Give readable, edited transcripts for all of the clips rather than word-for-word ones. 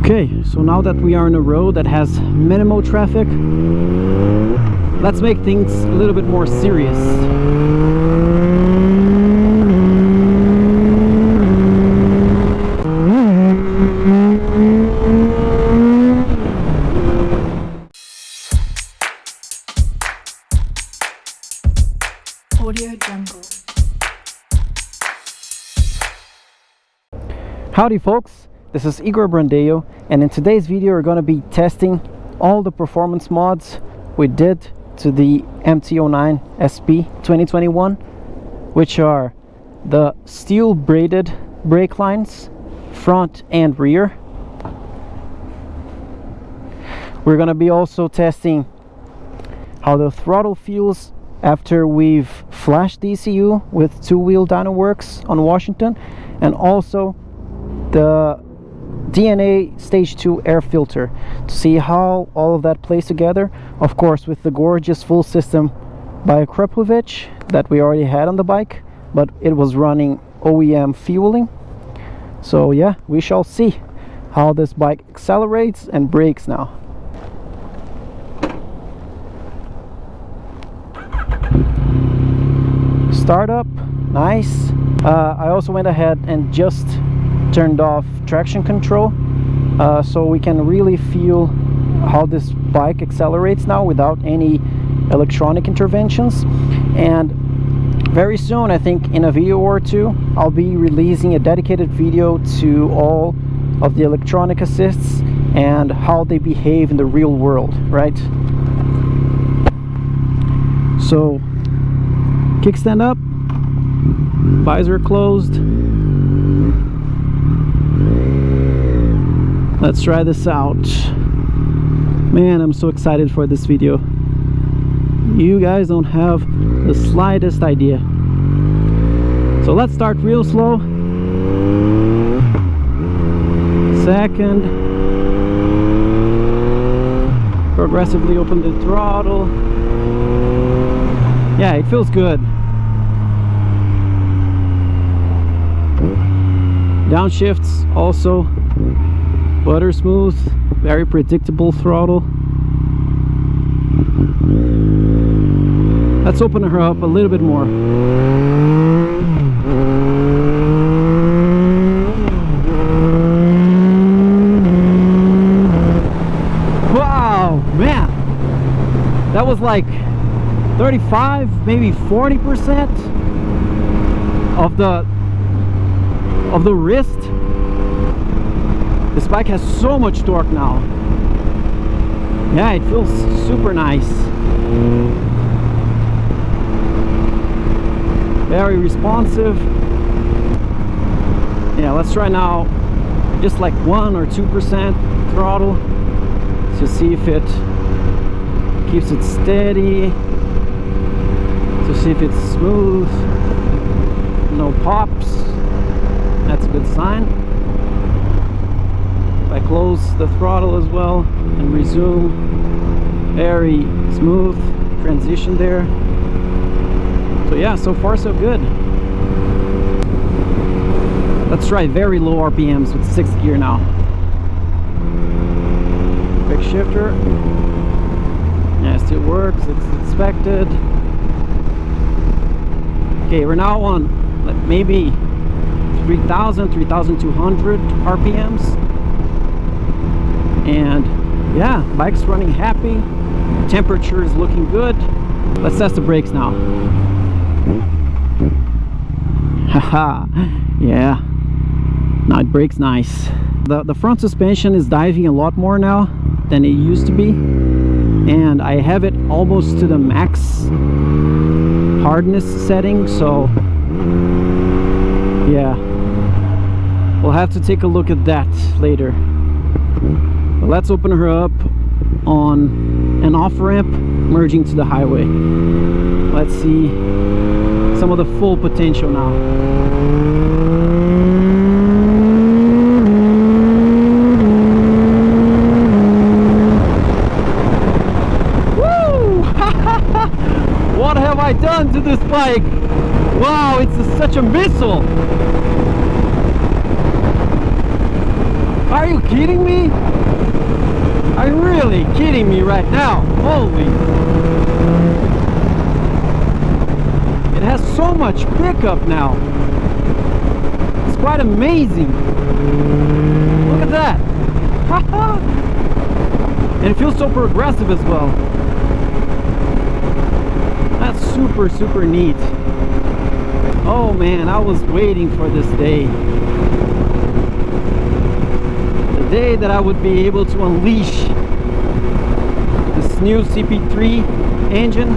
Okay, so now that we are on a road that has minimal traffic, let's make things a little bit more serious. Audio Jungle. Howdy folks, this is Igor Brandeo, and in today's video we're going to be testing all the performance mods we did to the MT-09 SP 2021, which are the steel braided brake lines, front and rear. We're going to be also testing how the throttle feels after we've flashed the ECU with two-wheel dyno works on Washington, and also the DNA stage 2 air filter to see how all of that plays together, of course with the gorgeous full system by Kreplovich that we already had on the bike, but it was running OEM fueling. So yeah, we shall see how this bike accelerates and brakes now. Startup, nice. I also went ahead and just turned off traction control so we can really feel how this bike accelerates now without any electronic interventions. And very soon, I think in a video or two, I'll be releasing a dedicated video to all of the electronic assists and how they behave in the real world, right? So kickstand up, visor closed. Let's try this out. Man, I'm so excited for this video. You guys don't have the slightest idea. So let's start real slow. Second. Progressively open the throttle. Yeah, it feels good. Downshifts also butter smooth, very predictable throttle. Let's open her up a little bit more. Wow, man, that was like 35, maybe 40% of the wrist. This bike has so much torque now. Yeah, it feels super nice. Very responsive. Yeah, let's try now just like 1 or 2% throttle to see if it keeps it steady, to see if it's smooth, no pops. That's a good sign. If I close the throttle as well and resume, very smooth transition there. So yeah, so far so good. Let's try very low RPMs with 6th gear now. Quick shifter. Yeah, it still works, it's expected. Okay, we're now on like maybe 3,000, 3,200 RPMs, and yeah, bike's running happy, temperature is looking good. Let's test the brakes now. Haha, yeah, now it brakes nice. The front suspension is diving a lot more now than it used to be, and I have it almost to the max hardness setting, so yeah, we'll have to take a look at that later. But let's open her up on an off-ramp merging to the highway. Let's see some of the full potential now. Woo! What have I done to this bike? Wow, it's such a missile! Are you kidding me? Are you really kidding me right now? Holy! It has so much pickup now. It's quite amazing. Look at that. And it feels so progressive as well. That's super, super neat. Oh man, I was waiting for this day. The day that I would be able to unleash this new CP3 engine.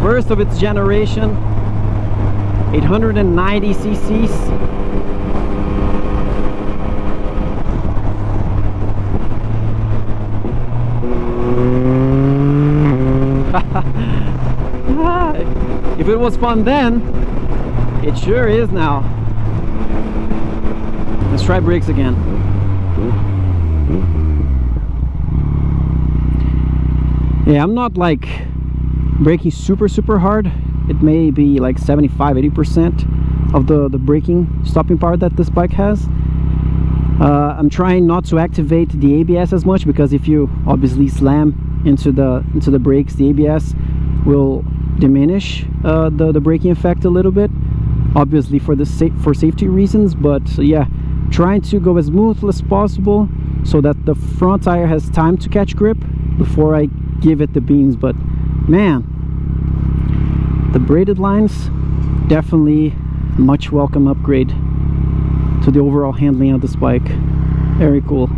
First of its generation. 890 cc's. If it was fun then, it sure is now. Let's try brakes again. Yeah, I'm not like braking super hard. It may be like 75-80% of the braking stopping power that this bike has. I'm trying not to activate the ABS as much, because if you obviously slam into the brakes, the ABS will diminish the braking effect a little bit, obviously for safety reasons. But yeah, trying to go as smooth as possible so that the front tire has time to catch grip before I give it the beans. But man, the braided lines, definitely much welcome upgrade to the overall handling of this bike. Very cool.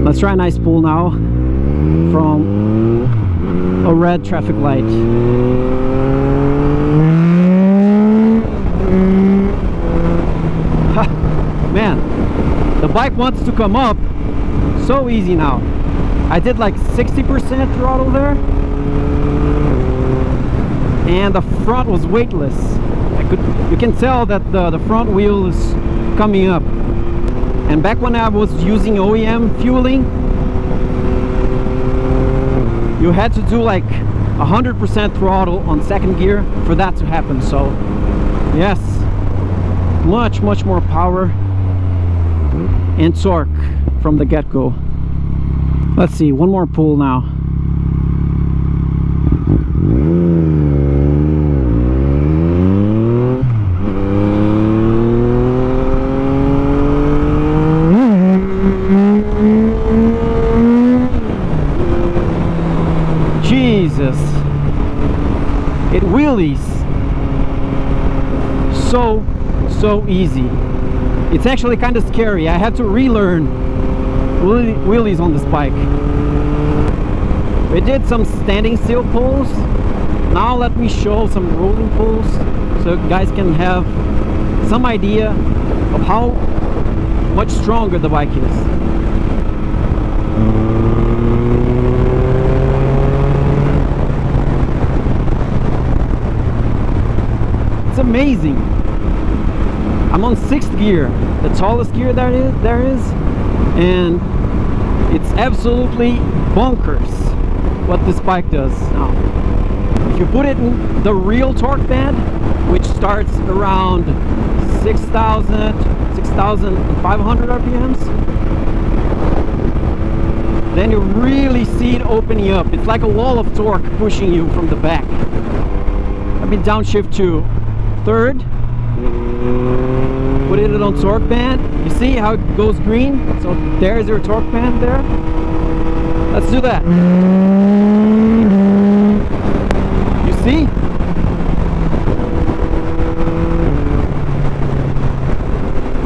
Let's try a nice pull now from a red traffic light. Man, the bike wants to come up so easy now. I did like 60% throttle there, and the front was weightless. You can tell that the front wheel is coming up. And back when I was using OEM fueling, you had to do like 100% throttle on second gear for that to happen. So yes, much more power and torque from the get-go. Let's see, one more pull now. Jesus, it wheelies so easy. It's actually kind of scary. I had to relearn wheelies on this bike. We did some standing still pulls. Now let me show some rolling pulls so you guys can have some idea of how much stronger the bike is. It's amazing. I'm on 6th gear, the tallest gear there is, and it's absolutely bonkers what this bike does. Now, if you put it in the real torque band, which starts around 6,500 RPMs, then you really see it opening up. It's like a wall of torque pushing you from the back. I've been downshift to 3rd, put it on torque band. You see how it goes green? So there's your torque band there. Let's do that. You see?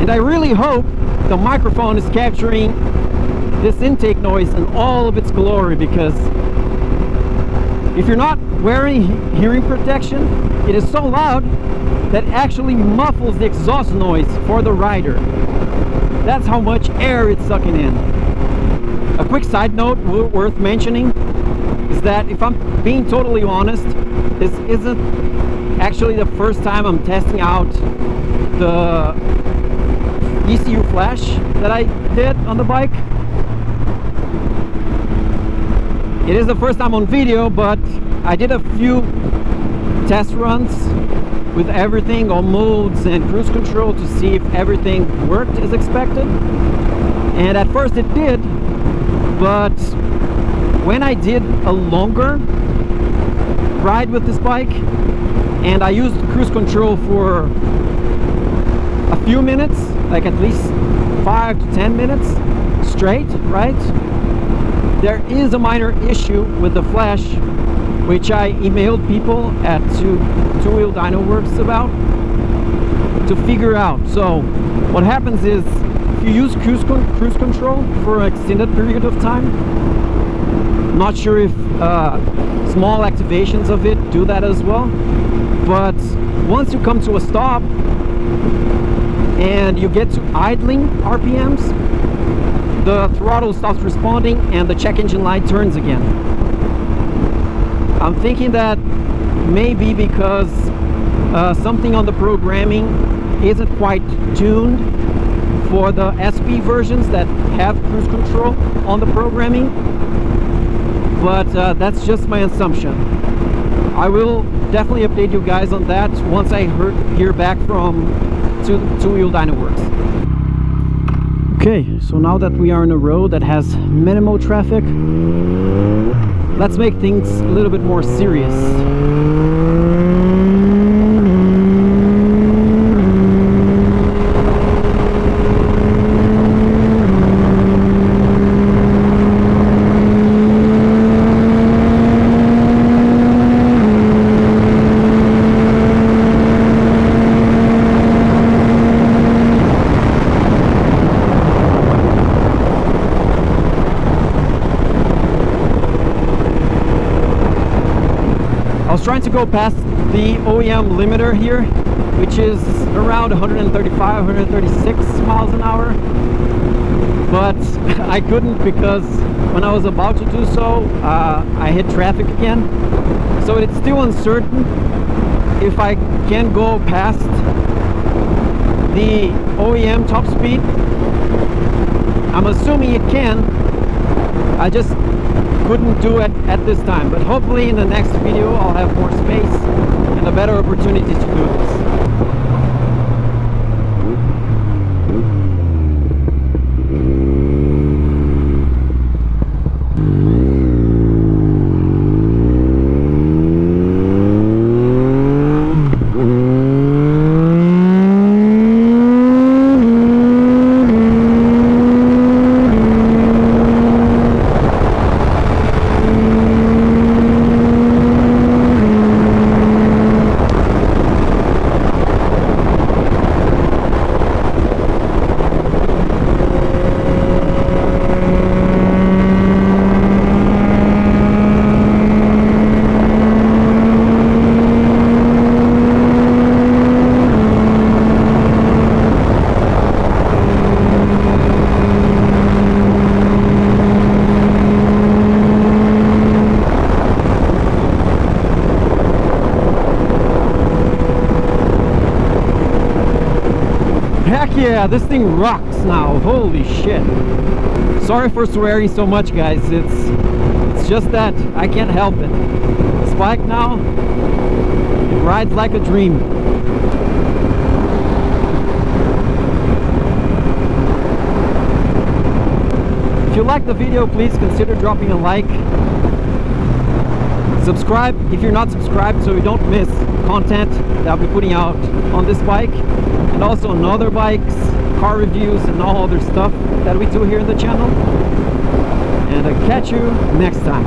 And I really hope the microphone is capturing this intake noise in all of its glory, because if you're not wearing hearing protection, it is so loud that actually muffles the exhaust noise for the rider. That's how much air it's sucking in. A quick side note worth mentioning is that, if I'm being totally honest, this isn't actually the first time I'm testing out the ECU flash that I did on the bike. It is the first time on video, but I did a few test runs with everything, all modes and cruise control, to see if everything worked as expected. And at first it did, but when I did a longer ride with this bike and I used cruise control for a few minutes, like at least 5 to 10 minutes straight, right, there is a minor issue with the flash, which I emailed people at Two Wheel Dyno Works about to figure out. So what happens is, if you use cruise control for an extended period of time, I'm not sure if small activations of it do that as well, but once you come to a stop and you get to idling RPMs, the throttle stops responding and the check engine light turns again. I'm thinking that maybe because something on the programming isn't quite tuned for the SP versions that have cruise control on the programming, but that's just my assumption. I will definitely update you guys on that once I hear back from Two Wheel Dyno Works. Okay, so now that we are on a road that has minimal traffic, let's make things a little bit more serious. I was trying to go past the OEM limiter here, which is around 135, 136 miles an hour, but I couldn't because when I was about to do so, I hit traffic again. So it's still uncertain if I can go past the OEM top speed. I'm assuming it can. I just couldn't do it at this time, but hopefully in the next video I'll have more space and a better opportunity to do this. Heck yeah, this thing rocks now. Holy shit. Sorry for swearing so much, guys. It's just that I can't help it. This bike now, it rides like a dream. If you like the video, please consider dropping a like. Subscribe if you're not subscribed so you don't miss content that I'll be putting out on this bike, and also on other bikes, car reviews and all other stuff that we do here in the channel. And I'll catch you next time.